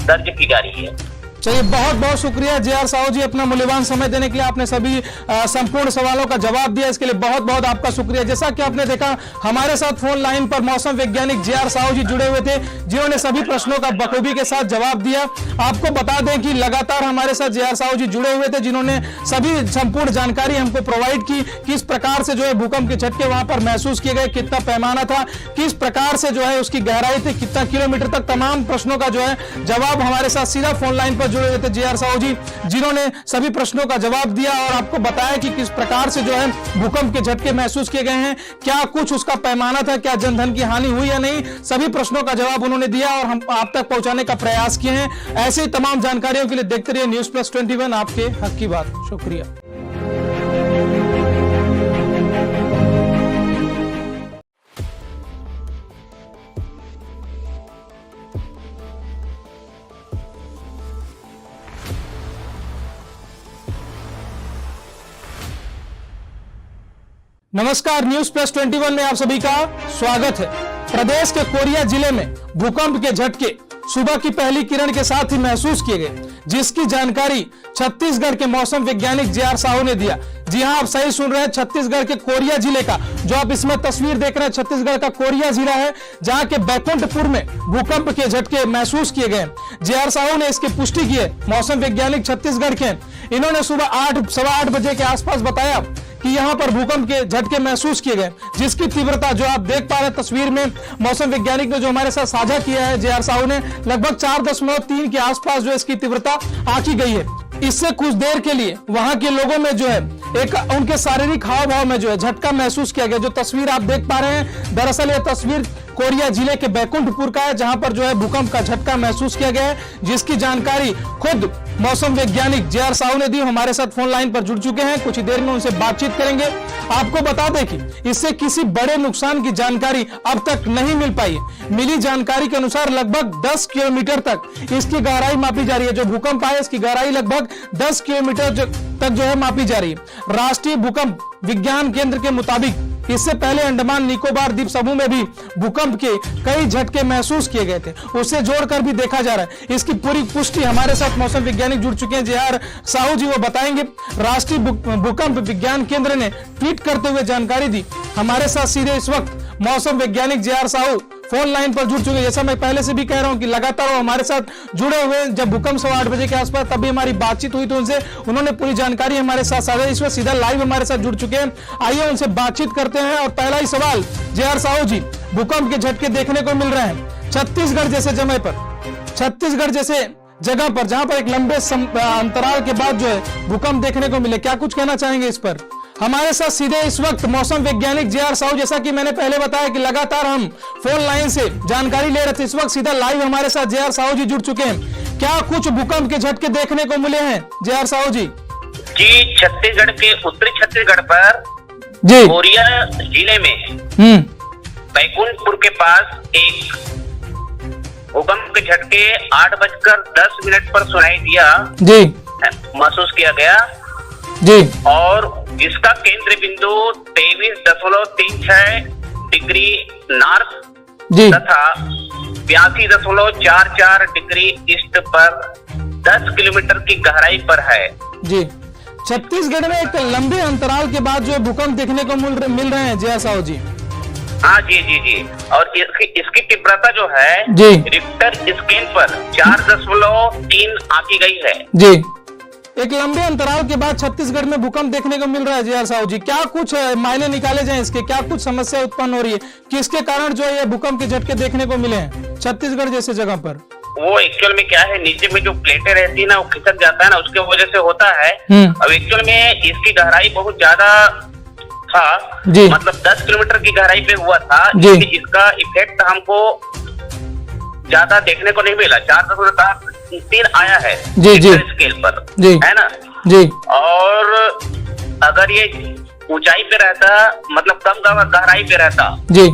दर्ज की जा रही है। चलिए, बहुत बहुत शुक्रिया जे.आर. साहू जी, अपना मूल्यवान समय देने के लिए। आपने सभी संपूर्ण सवालों का जवाब दिया, इसके लिए बहुत बहुत आपका शुक्रिया। जैसा कि आपने देखा, हमारे साथ फोन लाइन पर मौसम वैज्ञानिक जे.आर. साहू जी जुड़े हुए थे, जिन्होंने सभी प्रश्नों का बखूबी के साथ जवाब दिया। आपको बता दें कि लगातार हमारे साथ जे.आर. साहू जी जुड़े हुए थे, जिन्होंने सभी संपूर्ण जानकारी हमको प्रोवाइड की, किस प्रकार से जो है भूकंप के झटके वहां पर महसूस किए गए, कितना पैमाना था, किस प्रकार से जो है उसकी गहराई थी, कितना किलोमीटर तक, तमाम प्रश्नों का जो है जवाब हमारे साथ सीधा फोन लाइन पर जुड़े हुए थे जे.आर. साहू जी, जिन्होंने सभी प्रश्नों का जवाब दिया और आपको बताया कि किस प्रकार से जो है भूकंप के झटके महसूस किए गए हैं, क्या कुछ उसका पैमाना था, क्या जनधन की हानि हुई या नहीं, सभी प्रश्नों का जवाब उन्होंने दिया और हम आप तक पहुंचाने का प्रयास किए हैं। ऐसे ही तमाम जानकारियों के लिए देखते रहिए News+21, आपके हक की बात। शुक्रिया। नमस्कार, News+21 में आप सभी का स्वागत है। प्रदेश के कोरिया जिले में भूकंप के झटके सुबह की पहली किरण के साथ ही महसूस किए गए, जिसकी जानकारी छत्तीसगढ़ के मौसम वैज्ञानिक जे.आर. साहू ने दिया। जी हां, आप सही सुन रहे हैं, छत्तीसगढ़ के कोरिया जिले का, जो आप इसमें तस्वीर देख रहे हैं, छत्तीसगढ़ का कोरिया जिला है, जहां के बैकुंठपुर में भूकंप के झटके महसूस किए गए। जे.आर. साहू ने इसकी पुष्टि की है, मौसम वैज्ञानिक छत्तीसगढ़ के। इन्होंने सुबह 8, सवा 8 बजे के आसपास बताया कि यहाँ पर भूकंप के झटके महसूस किए गए, जिसकी तीव्रता जो आप देख पा रहे हैं तस्वीर में, मौसम वैज्ञानिक ने जो हमारे साथ साझा किया है जे आर साहू ने, लगभग 4.3 के आसपास जो इसकी तीव्रता आंकी गई है। इससे कुछ देर के लिए वहां के लोगों में जो है एक उनके शारीरिक हाव भाव में जो है झटका महसूस किया गया। जो तस्वीर आप देख पा रहे हैं, दरअसल यह तस्वीर कोरिया जिले के बैकुंठपुर का है, जहां पर जो है भूकंप का झटका महसूस किया गया है, जिसकी जानकारी खुद मौसम वैज्ञानिक जे आर साहू ने दी। हमारे साथ फोन लाइन पर जुड़ चुके हैं, कुछ ही देर में उनसे बातचीत करेंगे। आपको बता दें कि इससे किसी बड़े नुकसान की जानकारी अब तक नहीं मिल पाई है। मिली जानकारी के अनुसार लगभग 10 किलोमीटर तक इसकी गहराई मापी जा रही है। जो भूकंप आया इसकी गहराई लगभग 10 किलोमीटर तक जो है मापी जा रही है। राष्ट्रीय भूकंप विज्ञान केंद्र के मुताबिक इससे पहले अंडमान निकोबार द्वीप समूह में भी भूकंप के कई झटके महसूस किए गए थे, उसे जोड़कर भी देखा जा रहा है। इसकी पूरी पुष्टि हमारे साथ मौसम वैज्ञानिक जुड़ चुके हैं जे आर साहू जी, वो बताएंगे। राष्ट्रीय भूकंप विज्ञान केंद्र ने ट्वीट करते हुए जानकारी दी। हमारे साथ सीधे इस वक्त मौसम वैज्ञानिक जे आर साहू फोन लाइन पर जुड़ चुके। जैसा मैं पहले से भी कह रहा हूं कि लगातार वो हमारे साथ जुड़े हुए। जब भूकंप 8:15 बजे के आसपास तभी हमारी बातचीत हुई तो उनसे उन्होंने पूरी जानकारी हमारे साथ साझा। इस वक्त सीधा लाइव हमारे साथ जुड़ चुके हैं, आइए उनसे बातचीत करते हैं। और पहला ही सवाल जे आर साहू जी, भूकंप के झटके देखने को मिल रहे हैं छत्तीसगढ़ जैसे जगह पर, छत्तीसगढ़ जैसे जगह पर जहां पर एक लंबे अंतराल के बाद जो है भूकंप देखने को मिले, क्या कुछ कहना चाहेंगे इस पर? हमारे साथ सीधे इस वक्त मौसम वैज्ञानिक जे आर साहू, जैसा कि मैंने पहले बताया कि लगातार हम फोन लाइन से जानकारी ले रहे थे, इस वक्त सीधा लाइव हमारे साथ जे आर साहू जी जुड़ चुके हैं। क्या कुछ भूकंप के झटके देखने को मिले हैं जे आर साहू जी? जी, छत्तीसगढ़ के उत्तरी छत्तीसगढ़ पर जी कोरिया जिले में बैकुंठपुर के पास एक भूकंप के झटके 8:10 पर सुनाई दिया जी, महसूस किया गया जी, और जिसका केंद्र बिंदु 23.36 डिग्री नॉर्थ जी तथा 82.44 डिग्री ईस्ट पर 10 किलोमीटर की गहराई पर है। जी, छत्तीसगढ़ में एक लंबे अंतराल के बाद जो भूकंप देखने को मिल रहे हैं जे आर साहू जी। हाँ जी जी जी, और इसकी तीव्रता जो है जी रिक्टर स्केल पर 4.3 आंकी गई है। जी, एक लंबे अंतराल के बाद छत्तीसगढ़ में भूकंप देखने को मिल रहा है जे आर साहू जी। क्या कुछ मायने निकाले जाएं इसके, क्या कुछ समस्या उत्पन्न हो रही है, किसके कारण जो है ये भूकंप के झटके देखने को मिले हैं छत्तीसगढ़ जैसे जगह पर? वो एक्चुअल में क्या है, नीचे में जो प्लेटें रहती है ना वो खिसक जाता है ना, उसके वजह से होता है। अब एक्चुअल में इसकी गहराई बहुत ज्यादा था जी, मतलब 10 किलोमीटर की गहराई पे हुआ था जी। इसका इफेक्ट हमको ज्यादा देखने को नहीं मिला, 4.3 आया है जी जी स्केल पर जी, है ना जी। और अगर ये ऊंचाई पे रहता मतलब कम गहराई पे रहता जी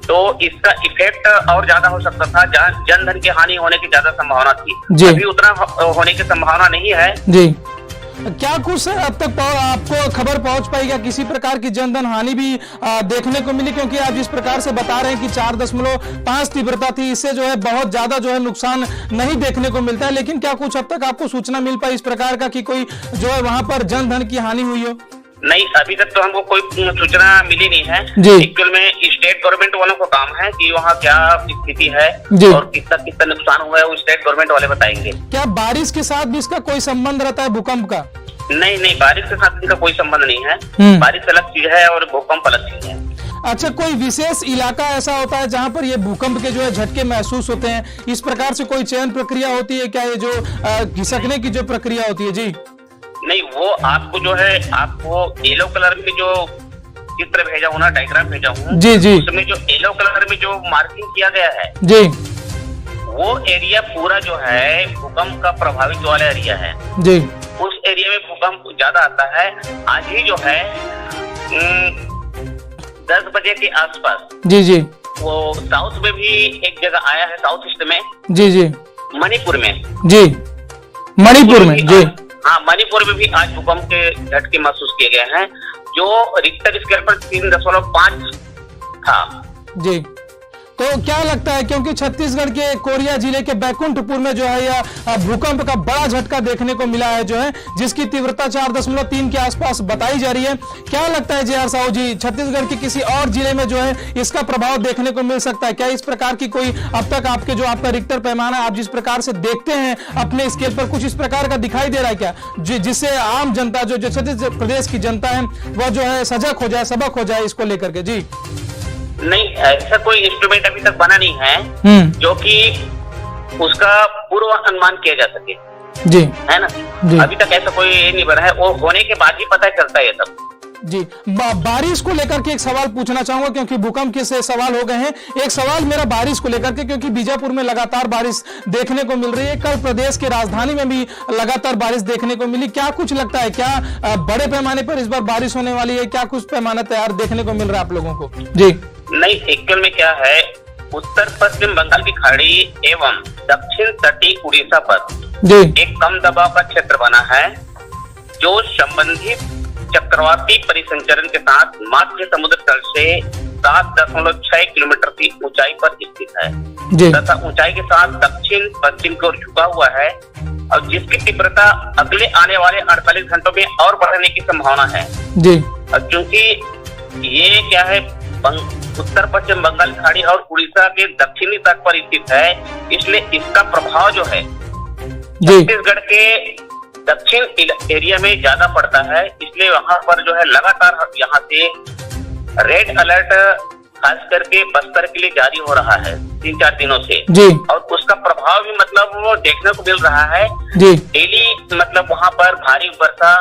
तो इसका इफेक्ट और ज्यादा हो सकता था, जन धन की हानि होने की ज्यादा संभावना थी जी। अभी उतना होने की संभावना नहीं है जी। क्या कुछ सर अब तक आपको खबर पहुंच पाई, क्या किसी प्रकार की जनधन हानि भी देखने को मिली? क्योंकि आप जिस प्रकार से बता रहे हैं कि 4.5 तीव्रता थी, इससे जो है बहुत ज्यादा जो है नुकसान नहीं देखने को मिलता है, लेकिन क्या कुछ अब तक आपको सूचना मिल पाई इस प्रकार का कि कोई जो है वहां पर जनधन की हानि हुई हो? नहीं, अभी तक तो हमको कोई सूचना मिली नहीं है जी। एक्चुअल में स्टेट गवर्नमेंट वालों को काम है कि वहाँ क्या स्थिति है जी। और कितना नुकसान हुआ है वो स्टेट गवर्नमेंट वाले बताएंगे। क्या बारिश के साथ भी इसका कोई संबंध रहता है भूकंप का? नहीं, बारिश के साथ इनका कोई संबंध नहीं है, बारिश अलग चीज है और भूकंप अलग चीज है। अच्छा, कोई विशेष इलाका ऐसा होता है जहां पर ये भूकंप के जो है झटके महसूस होते हैं, इस प्रकार से कोई चयन प्रक्रिया होती है क्या, ये जो घिसकने की जो प्रक्रिया होती है? जी नहीं, वो आपको जो है आपको येलो कलर में जो चित्र भेजा हूँ ना, डायग्राम भेजा हूँ जी जी, उसमें जो येलो कलर में जो मार्किंग किया गया है जी, वो एरिया पूरा जो है भूकंप का प्रभावित वाला एरिया है जी। उस एरिया में भूकंप ज्यादा आता है। आज ही जो है 10 बजे के आसपास जी जी, वो साउथ में भी एक जगह आया है, साउथ ईस्ट में जी जी, मणिपुर में जी, मणिपुर में जी, हाँ मणिपुर में भी आज भूकंप के झटके महसूस किए गए हैं जो रिक्टर स्केल पर 3.5 था। जी। तो क्या लगता है, क्योंकि छत्तीसगढ़ के कोरिया जिले के बैकुंठपुर में जो है यह भूकंप का बड़ा झटका देखने को मिला है, जो है जिसकी तीव्रता 4.3 के आसपास बताई जा रही है। क्या लगता है जे.आर. साहू जी, छत्तीसगढ़ के किसी और जिले में जो है इसका प्रभाव देखने को मिल सकता है? क्या इस प्रकार की कोई अब तक आपके जो आपका रिक्टर पैमाना आप जिस प्रकार से देखते हैं अपने स्केल पर, कुछ इस प्रकार का दिखाई दे रहा है क्या, जिससे आम जनता जो छत्तीसगढ़ प्रदेश की जनता है वह जो है सजग हो जाए, सबक हो जाए इसको लेकर के? जी नहीं, ऐसा कोई इंस्ट्रूमेंट अभी तक बना नहीं है जो कि उसका पूर्व अनुमान किया जा सके। जी है ना जी। अभी तक ऐसा कोई नहीं बना है, वो होने के बाद ही पता चलता है सब। जी बारिश को लेकर के एक सवाल पूछना चाहूंगा, क्योंकि भूकंप के से सवाल हो गए हैं। एक सवाल मेरा बारिश को लेकर के, क्योंकि बीजापुर में लगातार बारिश देखने को मिल रही है, कल प्रदेश की राजधानी में भी लगातार बारिश देखने को मिली। क्या कुछ लगता है, क्या बड़े पैमाने पर इस बार बारिश होने वाली है? क्या कुछ पैमाना तैयार देखने को मिल रहा है आप लोगों को? जी नहीं, एक्चुअल में क्या है, उत्तर पश्चिम बंगाल की खाड़ी एवं दक्षिण तटीय उड़ीसा पर जी एक कम दबाव का क्षेत्र बना है, जो संबंधित चक्रवाती परिसंचरण के साथ मध्य समुद्र तल से 7.6 किलोमीटर की ऊंचाई पर स्थित है तथा ऊंचाई के साथ दक्षिण पश्चिम की ओर झुका हुआ है, और जिसकी तीव्रता अगले आने वाले 48 घंटों में और बढ़ने की संभावना है जी। और क्योंकि ये क्या है, उत्तर पश्चिम बंगाल की खाड़ी और उड़ीसा के दक्षिणी तट पर स्थित है, इसलिए इसका प्रभाव जो है छत्तीसगढ़ के दक्षिण एरिया में ज्यादा पड़ता है। इसलिए वहां पर जो है लगातार यहाँ से रेड अलर्ट खास करके बस्तर के लिए जारी हो रहा है 3-4 दिनों से जी। और उसका प्रभाव भी मतलब वो देखने को मिल रहा है जी। डेली मतलब वहां पर भारी वर्षा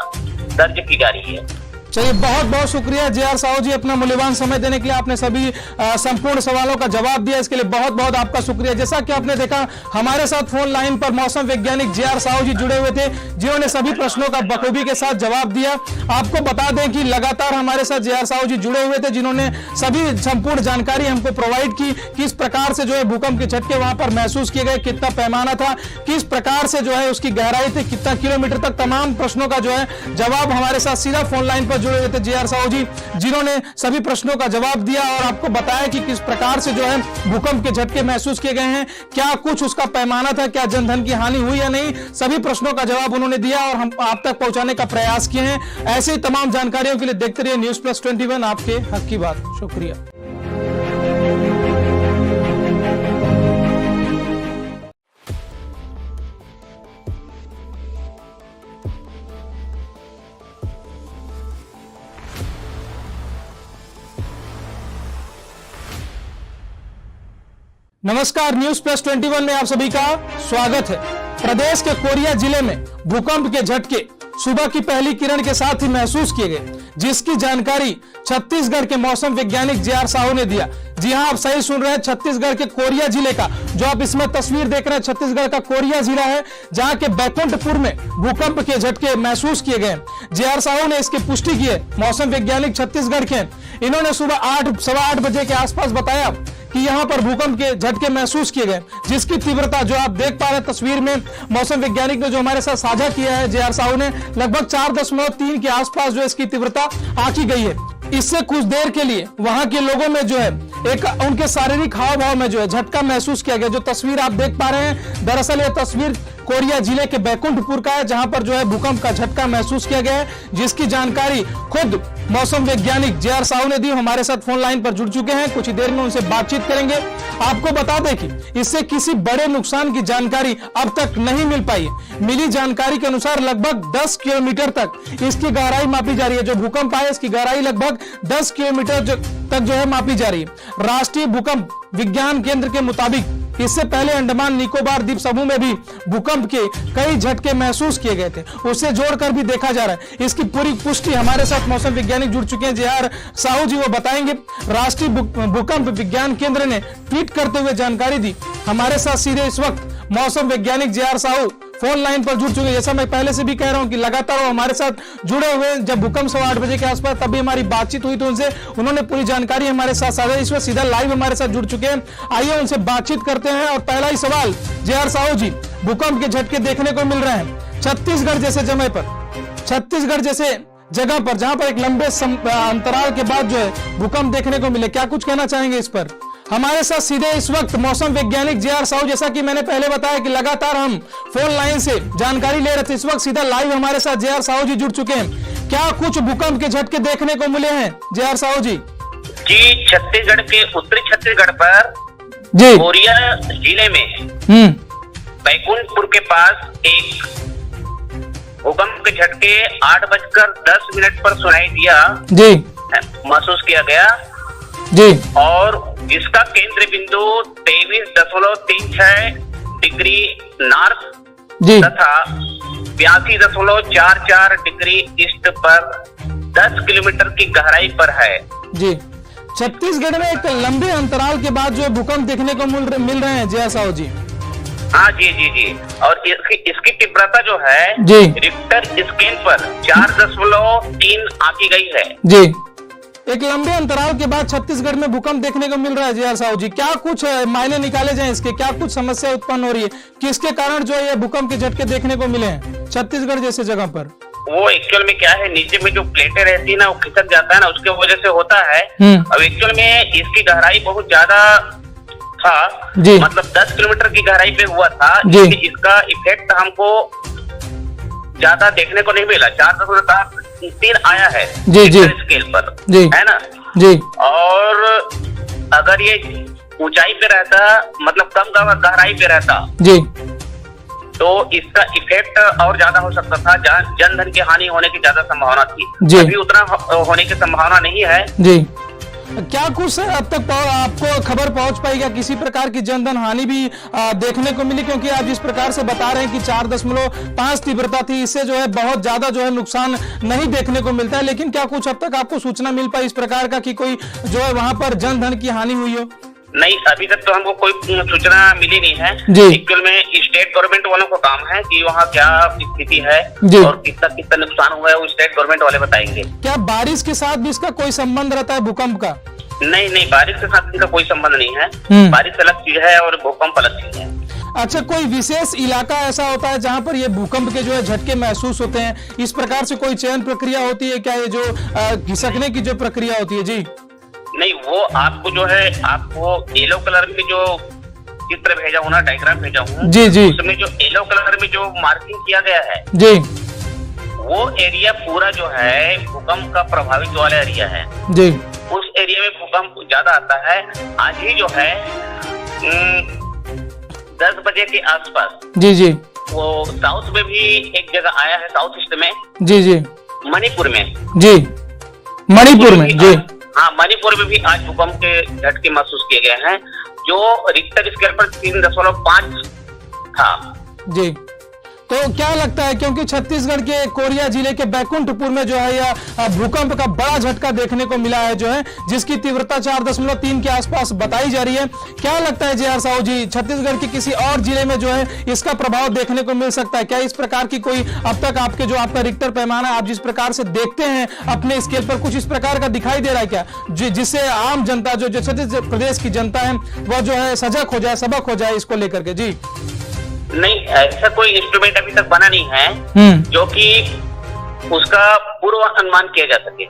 दर्ज की जा रही है। चलिए, बहुत बहुत शुक्रिया जे.आर. साहू जी, अपना मूल्यवान समय देने के लिए। आपने सभी संपूर्ण सवालों का जवाब दिया, इसके लिए बहुत बहुत आपका शुक्रिया। जैसा कि आपने देखा, हमारे साथ फोन लाइन पर मौसम वैज्ञानिक जे.आर. साहू जी जुड़े हुए थे, जिन्होंने सभी प्रश्नों का बखूबी के साथ जवाब दिया। आपको बता दें कि लगातार हमारे साथ जे.आर. साहू जी जुड़े हुए थे, जिन्होंने सभी संपूर्ण जानकारी हमको प्रोवाइड की, किस प्रकार से जो है भूकंप के झटके वहां पर महसूस किए गए, कितना पैमाना था, किस प्रकार से जो है उसकी गहराई थी, कितना किलोमीटर तक, तमाम प्रश्नों का जो है जवाब हमारे साथ सीधा फोन लाइन पर जुड़े हुए थे जे.आर. साहू जी, जिन्होंने सभी प्रश्नों का जवाब दिया और आपको बताया कि किस प्रकार से जो है भूकंप के झटके महसूस किए गए हैं, क्या कुछ उसका पैमाना था, क्या जनधन की हानि हुई या नहीं। सभी प्रश्नों का जवाब उन्होंने दिया और हम आप तक पहुंचाने का प्रयास किए हैं। ऐसे ही तमाम जानकारियों के लिए देखते रहिए News+21, आपके हक की बात। शुक्रिया। नमस्कार, News+21 में आप सभी का स्वागत है। प्रदेश के कोरिया जिले में भूकंप के झटके सुबह की पहली किरण के साथ ही महसूस किए गए, जिसकी जानकारी छत्तीसगढ़ के मौसम वैज्ञानिक जे.आर. साहू ने दिया। जी हां, आप सही सुन रहे हैं, छत्तीसगढ़ के कोरिया जिले का, जो आप इसमें तस्वीर देख रहे हैं, छत्तीसगढ़ का कोरिया जिला है, जहां के बैकुंठपुर में भूकंप के झटके महसूस किए गए। जे.आर. साहू ने इसकी पुष्टि की है। मौसम वैज्ञानिक छत्तीसगढ़ के, इन्होंने सुबह 8-8:15 बजे के आसपास बताया कि यहां पर भूकंप के झटके महसूस किए गए, जिसकी तीव्रता जो आप देख पा रहे हैं तस्वीर में, मौसम वैज्ञानिक ने जो हमारे साथ साझा किया है जे.आर. साहू ने, लगभग 4.3 के आसपास जो इसकी तीव्रता आंकी गई है। इससे कुछ देर के लिए वहां के लोगों में जो है एक उनके शारीरिक हाव भाव में जो है झटका महसूस किया गया। जो तस्वीर आप देख पा रहे हैं, दरअसल यह तस्वीर कोरिया जिले के बैकुंठपुर का है, जहां पर जो है भूकंप का झटका महसूस किया गया है, जिसकी जानकारी खुद मौसम वैज्ञानिक जे.आर. साहू ने दी। हमारे साथ फोन लाइन पर जुड़ चुके हैं, कुछ ही देर में उनसे बातचीत करेंगे। आपको बता दें कि इससे किसी बड़े नुकसान की जानकारी अब तक नहीं मिल पाई। मिली जानकारी के अनुसार लगभग 10 किलोमीटर तक इसकी गहराई मापी जा रही है। जो भूकंप आया, इसकी गहराई लगभग 10 किलोमीटर तक जो है मापी जा रही है। राष्ट्रीय भूकंप विज्ञान केंद्र के मुताबिक इससे पहले अंडमान निकोबार द्वीप समूह में भी भूकंप के कई झटके महसूस किए गए थे, उससे जोड़कर भी देखा जा रहा है। इसकी पूरी पुष्टि हमारे साथ मौसम वैज्ञानिक जुड़ चुके हैं जे.आर. साहू जी, वो बताएंगे। राष्ट्रीय भूकंप विज्ञान केंद्र ने ट्वीट करते हुए जानकारी दी। हमारे साथ सीधे इस वक्त मौसम वैज्ञानिक जे.आर. साहू फोन लाइन पर जुड़ चुके। जैसा मैं पहले से भी कह रहा हूं कि लगातार वो हमारे साथ जुड़े हुए हैं। जब भूकंप 8:15 बजे के आसपास तभी हमारी बातचीत हुई तो उनसे उन्होंने पूरी जानकारी हमारे साथ साझा। इस वक्त सीधा लाइव हमारे साथ जुड़ चुके हैं। आइए उनसे बातचीत करते हैं। और पहला ही सवाल, जे.आर. साहू जी, भूकंप के झटके देखने को मिल रहे हैं छत्तीसगढ़ जैसे जगह पर, छत्तीसगढ़ जैसे जगह पर जहां पर एक लंबे अंतराल के बाद जो है भूकंप देखने को मिले, क्या कुछ कहना चाहेंगे इस पर? हमारे साथ सीधे इस वक्त मौसम वैज्ञानिक जे आर साहू, जैसा कि मैंने पहले बताया कि लगातार हम फोन लाइन से जानकारी ले रहे थे, इस वक्त सीधा लाइव हमारे साथ जे आर साहू जी जुड़ चुके हैं। क्या कुछ भूकंप के झटके देखने को मिले हैं जे आर साहू जी? जी, छत्तीसगढ़ के उत्तरी छत्तीसगढ़ पर जी कोरिया जिले में बैकुंठपुर के पास एक भूकंप के झटके 8:10 पर सुनाई दिया जी, महसूस किया गया जी, और जिसका केंद्र बिंदु 23.36 डिग्री नॉर्थ जी तथा 82.44 डिग्री ईस्ट पर 10 किलोमीटर की गहराई पर है जी। छत्तीसगढ़ में एक लंबे अंतराल के बाद जो भूकंप देखने को मिल रहे हैं जय साहू जी। हाँ जी जी जी, और इसकी तीव्रता जो है जी रिक्टर स्केल पर 4.3 आंकी गई है जी। एक लंबे अंतराल के बाद छत्तीसगढ़ में भूकंप देखने को मिल रहा है जे आर साहू जी, क्या कुछ मायने निकाले जाएं इसके, क्या कुछ समस्या उत्पन्न हो रही है, किसके कारण जो है भूकंप के झटके देखने को मिले हैं छत्तीसगढ़ जैसे जगह पर? वो एक्चुअल में क्या है, नीचे में जो प्लेटें रहती है ना, वो खिसक जाता है ना, उसके वजह से होता है। अब एक्चुअल में इसकी गहराई बहुत ज्यादा था जी, मतलब 10 किलोमीटर की गहराई पे हुआ था जी। इसका इफेक्ट हमको ज्यादा देखने को नहीं मिला, 4.3 आया है जी जी स्केल पर जी, है ना जी। और अगर ये ऊंचाई पे रहता, मतलब कम गहराई पे रहता जी, तो इसका इफेक्ट और ज्यादा हो सकता था, जन धन की हानि होने की ज्यादा संभावना थी। अभी उतना होने की संभावना नहीं है जी। क्या कुछ अब तक आपको खबर पहुंच पाएगा, किसी प्रकार की जनधन हानि भी देखने को मिली? क्योंकि आप जिस प्रकार से बता रहे हैं कि 4.5 तीव्रता थी, इससे जो है बहुत ज्यादा जो है नुकसान नहीं देखने को मिलता है, लेकिन क्या कुछ अब तक आपको सूचना मिल पाई इस प्रकार का कि कोई जो है वहां पर जनधन की हानि हुई हो? नहीं, अभी तक तो हमको कोई सूचना मिली नहीं है जी। एक्चुअल में स्टेट गवर्नमेंट वालों को काम है कि वहाँ क्या स्थिति है जी, और कितना कितना नुकसान हुआ है वो स्टेट गवर्नमेंट वाले बताएंगे। क्या बारिश के साथ भी इसका कोई संबंध रहता है भूकंप का? नहीं नहीं, बारिश के साथ इनका कोई संबंध नहीं है, बारिश अलग चीज है और भूकंप अलग चीज है। अच्छा, कोई विशेष इलाका ऐसा होता है जहाँ पर ये भूकंप के जो है झटके महसूस होते हैं, इस प्रकार से कोई चयन प्रक्रिया होती है क्या, ये जो घिसकने की जो प्रक्रिया होती है जी? नहीं, वो आपको जो है, आपको येलो कलर में जो चित्र भेजा हूँ ना, डायग्राम भेजा हूँ जी जी, उसमें जो येलो कलर में जो मार्किंग किया गया है जी, वो एरिया पूरा जो है भूकंप का प्रभावित वाला एरिया है जी। उस एरिया में भूकंप ज्यादा आता है। आज ही जो है 10 बजे के आसपास जी जी, वो साउथ में भी एक जगह आया है, साउथ ईस्ट में जी जी, मणिपुर में जी, मणिपुर में जी, हाँ मणिपुर में भी आज भूकंप के झटके महसूस किए गए हैं, जो रिक्टर स्केल पर 3.5 था जी। तो क्या लगता है, क्योंकि छत्तीसगढ़ के कोरिया जिले के बैकुंठपुर में जो है यह भूकंप का बड़ा झटका देखने को मिला है जो है, जिसकी तीव्रता 4.3 के आसपास बताई जा रही है, क्या लगता है जे आर साहू जी, छत्तीसगढ़ के किसी और जिले में जो है इसका प्रभाव देखने को मिल सकता है क्या? इस प्रकार की कोई अब तक आपके जो आपका रिक्टर पैमाना आप जिस प्रकार से देखते हैं अपने स्केल पर, कुछ इस प्रकार का दिखाई दे रहा है क्या, जिससे आम जनता जो छत्तीसगढ़ प्रदेश की जनता है वह जो है सजग हो जाए, सबक हो जाए इसको लेकर के जी? नहीं, ऐसा कोई इंस्ट्रूमेंट अभी तक बना नहीं है जो कि उसका पूर्व अनुमान किया जा सके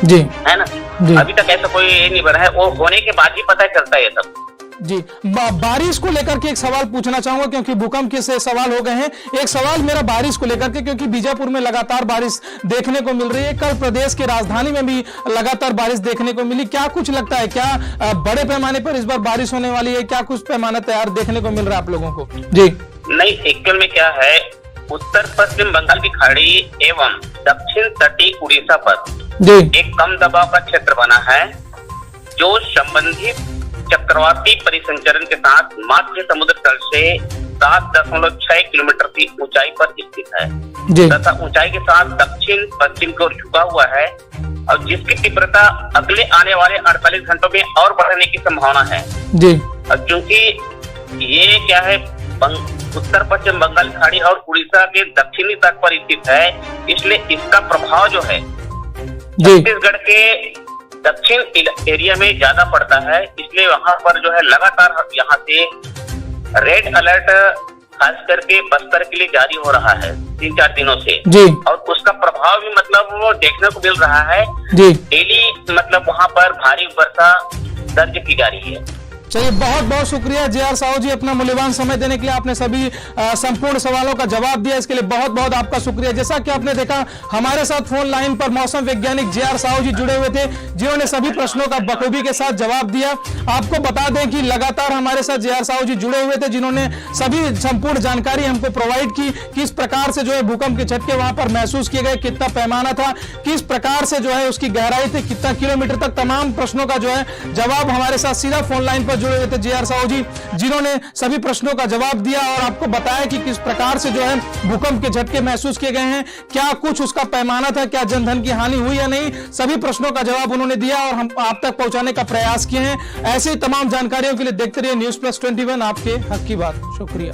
जी, है ना जी। अभी तक ऐसा कोई नहीं बना है, वो होने के बाद ही पता चलता है ये सब जी। बारिश को लेकर के एक सवाल पूछना चाहूंगा, क्योंकि भूकंप के से सवाल हो गए हैं। एक सवाल मेरा बारिश को लेकर के, क्योंकि बीजापुर में लगातार बारिश देखने को मिल रही है, कल प्रदेश की राजधानी में भी लगातार बारिश देखने को मिली, क्या कुछ लगता है, क्या बड़े पैमाने पर इस बार बारिश होने वाली है, क्या कुछ पैमाना तैयार देखने को मिल रहा है आप लोगों को जी? नहीं, एक्चुअल में क्या है, उत्तर पश्चिम बंगाल की खाड़ी एवं दक्षिण तटीय उड़ीसा पर जी एक कम दबाव का क्षेत्र बना है, जो संबंधित चक्रवाती परिसंचरण के साथ मध्य समुद्र तल से 7.6 किलोमीटर की ऊंचाई पर स्थित है तथा ऊंचाई के साथ दक्षिण पश्चिम की ओर झुका हुआ है, और जिसकी तीव्रता अगले आने वाले 48 घंटों में और बढ़ने की संभावना है जी। और क्योंकि ये क्या है, उत्तर पश्चिम बंगाल खाड़ी और उड़ीसा के दक्षिणी तट पर स्थित है, इसलिए इसका प्रभाव जो है छत्तीसगढ़ के दक्षिण एरिया में ज्यादा पड़ता है, इसलिए वहां पर जो है लगातार यहाँ से रेड अलर्ट खास करके बस्तर के लिए जारी हो रहा है 3-4 दिनों से जी। और उसका प्रभाव भी मतलब वो देखने को मिल रहा है जी। डेली मतलब वहां पर भारी वर्षा दर्ज की जा रही है। चलिए, बहुत बहुत शुक्रिया जे.आर. साहू जी, अपना मूल्यवान समय देने के लिए। आपने सभी संपूर्ण सवालों का जवाब दिया, इसके लिए बहुत बहुत आपका शुक्रिया। जैसा कि आपने देखा, हमारे साथ फोन लाइन पर मौसम वैज्ञानिक जे.आर. साहू जी जुड़े हुए थे, जिन्होंने सभी प्रश्नों का बखूबी के साथ जवाब दिया। आपको बता दें कि लगातार हमारे साथ जे.आर. साहू जी जुड़े हुए थे, जिन्होंने सभी संपूर्ण जानकारी हमको प्रोवाइड की, किस प्रकार से जो है भूकंप के झटके वहां पर महसूस किए गए, कितना पैमाना था, किस प्रकार से जो है उसकी गहराई थी, कितना किलोमीटर तक, तमाम प्रश्नों का जो है जवाब हमारे साथ सीधा फोन लाइन पर जुड़े हुए थे जे.आर. साहू जी, जिन्होंने सभी प्रश्नों का जवाब दिया और आपको बताया कि किस प्रकार से जो है भूकंप के झटके महसूस किए गए हैं, क्या कुछ उसका पैमाना था, क्या जनधन की हानि हुई या नहीं। सभी प्रश्नों का जवाब उन्होंने दिया और हम आप तक पहुंचाने का प्रयास किए हैं। ऐसे ही तमाम जानकारियों के लिए देखते रहिए News Plus 21, आपके हक की बात। शुक्रिया।